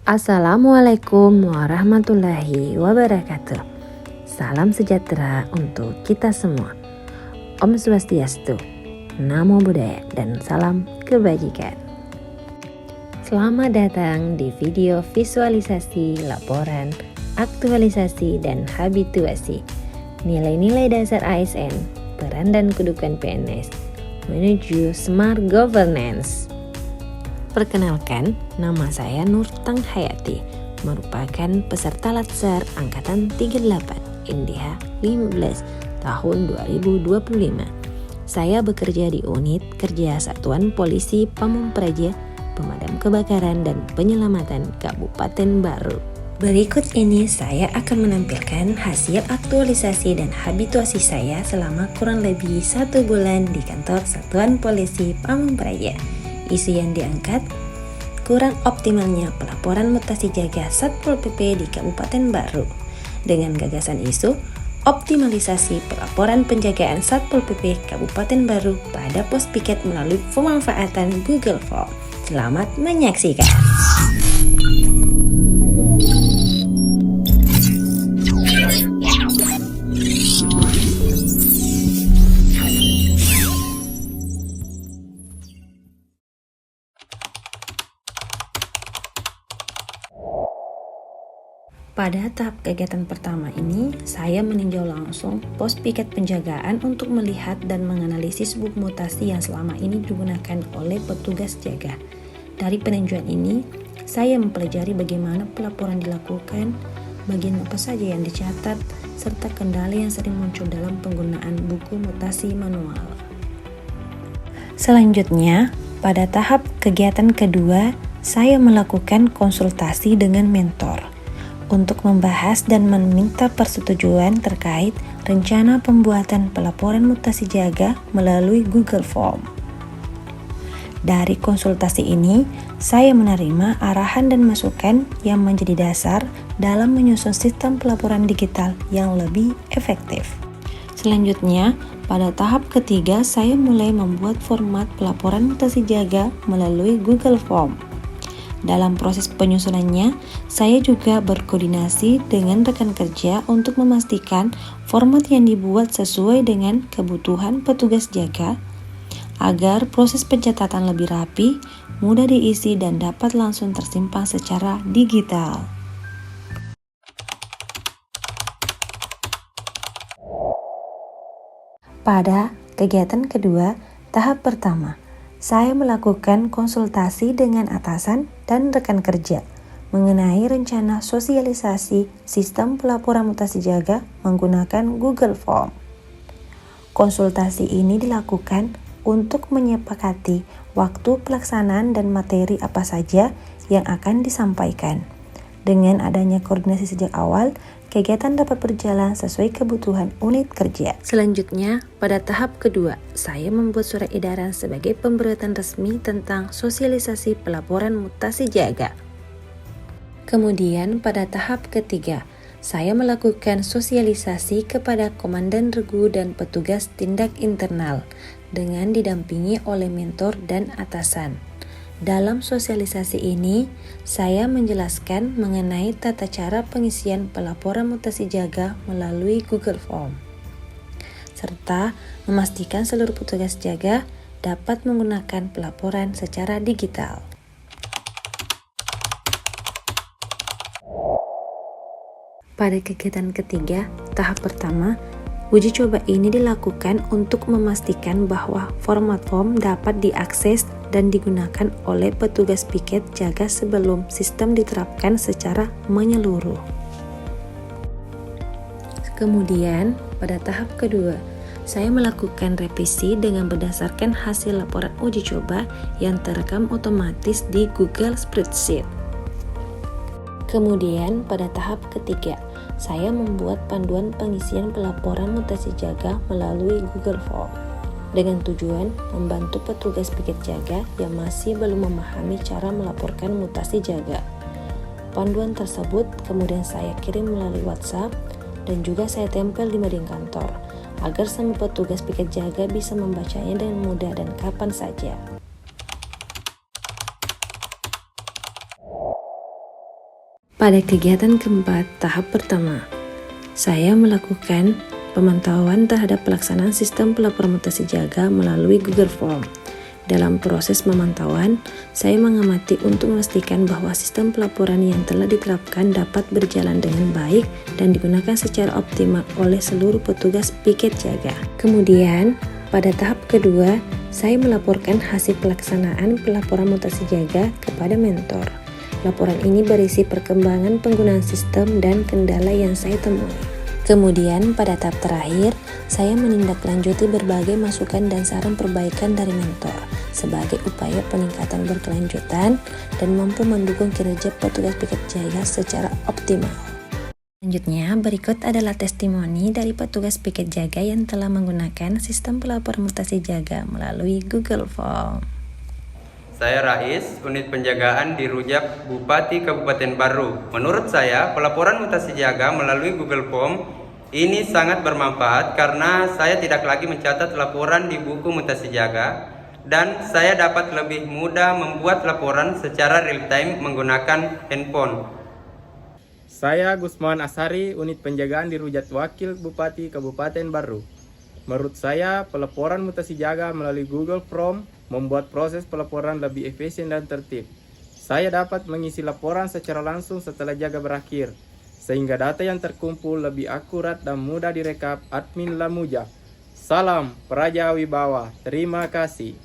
Assalamualaikum warahmatullahi wabarakatuh. Salam sejahtera untuk kita semua. Om Swastiastu, Namo Buddhaya, dan salam kebajikan. Selamat datang di video visualisasi laporan, aktualisasi, dan habituasi nilai-nilai dasar ASN, peran dan kedudukan PNS menuju Smart Governance. Perkenalkan, nama saya Nurtang Hayati, merupakan peserta Latsar Angkatan 38 NDH 15 tahun 2025. Saya bekerja di unit kerja Satuan Polisi Pamung Praja, Pemadam Kebakaran dan Penyelamatan Kabupaten Baru. Berikut ini saya akan menampilkan hasil aktualisasi dan habituasi saya selama kurang lebih 1 bulan di kantor Satuan Polisi Pamung Praja. Isu yang diangkat, kurang optimalnya pelaporan mutasi jaga Satpol PP di Kabupaten Baru. Dengan gagasan isu, optimalisasi pelaporan penjagaan Satpol PP Kabupaten Baru pada pos piket melalui pemanfaatan Google Form. Selamat menyaksikan. Pada tahap kegiatan pertama ini, saya meninjau langsung pos piket penjagaan untuk melihat dan menganalisis buk mutasi yang selama ini digunakan oleh petugas jaga. Dari peninjauan ini, saya mempelajari bagaimana pelaporan dilakukan, bagian apa saja yang dicatat, serta kendala yang sering muncul dalam penggunaan buku mutasi manual. Selanjutnya, pada tahap kegiatan kedua, saya melakukan konsultasi dengan mentor untuk membahas dan meminta persetujuan terkait rencana pembuatan pelaporan mutasi jaga melalui Google Form. Dari konsultasi ini, saya menerima arahan dan masukan yang menjadi dasar dalam menyusun sistem pelaporan digital yang lebih efektif. Selanjutnya, pada tahap ketiga, saya mulai membuat format pelaporan mutasi jaga melalui Google Form. Dalam proses penyusunannya, saya juga berkoordinasi dengan rekan kerja untuk memastikan format yang dibuat sesuai dengan kebutuhan petugas jaga, agar proses pencatatan lebih rapi, mudah diisi dan dapat langsung tersimpan secara digital. Pada kegiatan kedua, tahap pertama, saya melakukan konsultasi dengan atasan dan rekan kerja mengenai rencana sosialisasi sistem pelaporan mutasi jaga menggunakan Google Form. Konsultasi ini dilakukan untuk menyepakati waktu pelaksanaan dan materi apa saja yang akan disampaikan. Dengan adanya koordinasi sejak awal, kegiatan dapat berjalan sesuai kebutuhan unit kerja. Selanjutnya, pada tahap kedua, saya membuat surat edaran sebagai pemberitahuan resmi tentang sosialisasi pelaporan mutasi jaga. Kemudian, pada tahap ketiga, saya melakukan sosialisasi kepada komandan regu dan petugas tindak internal dengan didampingi oleh mentor dan atasan. Dalam sosialisasi ini, saya menjelaskan mengenai tata cara pengisian pelaporan mutasi jaga melalui Google Form, serta memastikan seluruh petugas jaga dapat menggunakan pelaporan secara digital. Pada kegiatan ketiga, tahap pertama, uji coba ini dilakukan untuk memastikan bahwa format form dapat diakses dan digunakan oleh petugas piket jaga sebelum sistem diterapkan secara menyeluruh. Kemudian, pada tahap kedua, saya melakukan revisi dengan berdasarkan hasil laporan uji coba yang terekam otomatis di Google Spreadsheet. Kemudian, pada tahap ketiga, saya membuat panduan pengisian pelaporan mutasi jaga melalui Google Form dengan tujuan membantu petugas piket jaga yang masih belum memahami cara melaporkan mutasi jaga. Panduan tersebut kemudian saya kirim melalui WhatsApp dan juga saya tempel di mading kantor agar semua petugas piket jaga bisa membacanya dengan mudah dan kapan saja. Pada kegiatan keempat tahap pertama, saya melakukan pemantauan terhadap pelaksanaan sistem pelaporan mutasi jaga melalui Google Form. Dalam proses pemantauan, saya mengamati untuk memastikan bahwa sistem pelaporan yang telah diterapkan dapat berjalan dengan baik dan digunakan secara optimal oleh seluruh petugas piket jaga. Kemudian, pada tahap kedua, saya melaporkan hasil pelaksanaan pelaporan mutasi jaga kepada mentor. Laporan ini berisi perkembangan penggunaan sistem dan kendala yang saya temui. Kemudian pada tahap terakhir, saya menindaklanjuti berbagai masukan dan saran perbaikan dari mentor sebagai upaya peningkatan berkelanjutan dan mampu mendukung kinerja petugas piket jaga secara optimal. Selanjutnya, berikut adalah testimoni dari petugas piket jaga yang telah menggunakan sistem pelaporan mutasi jaga melalui Google Form. Saya Rais, unit penjagaan di Rujak Bupati Kabupaten Baru. Menurut saya, pelaporan mutasi jaga melalui Google Form ini sangat bermanfaat karena saya tidak lagi mencatat laporan di buku mutasi jaga dan saya dapat lebih mudah membuat laporan secara real time menggunakan handphone. Saya Gusman Asari, unit penjagaan di Rujak Wakil Bupati Kabupaten Baru. Menurut saya, pelaporan mutasi jaga melalui Google Form membuat proses pelaporan lebih efisien dan tertib. Saya dapat mengisi laporan secara langsung setelah jaga berakhir, sehingga data yang terkumpul lebih akurat dan mudah direkap admin Lamuja. Salam Praja Wibawa, terima kasih.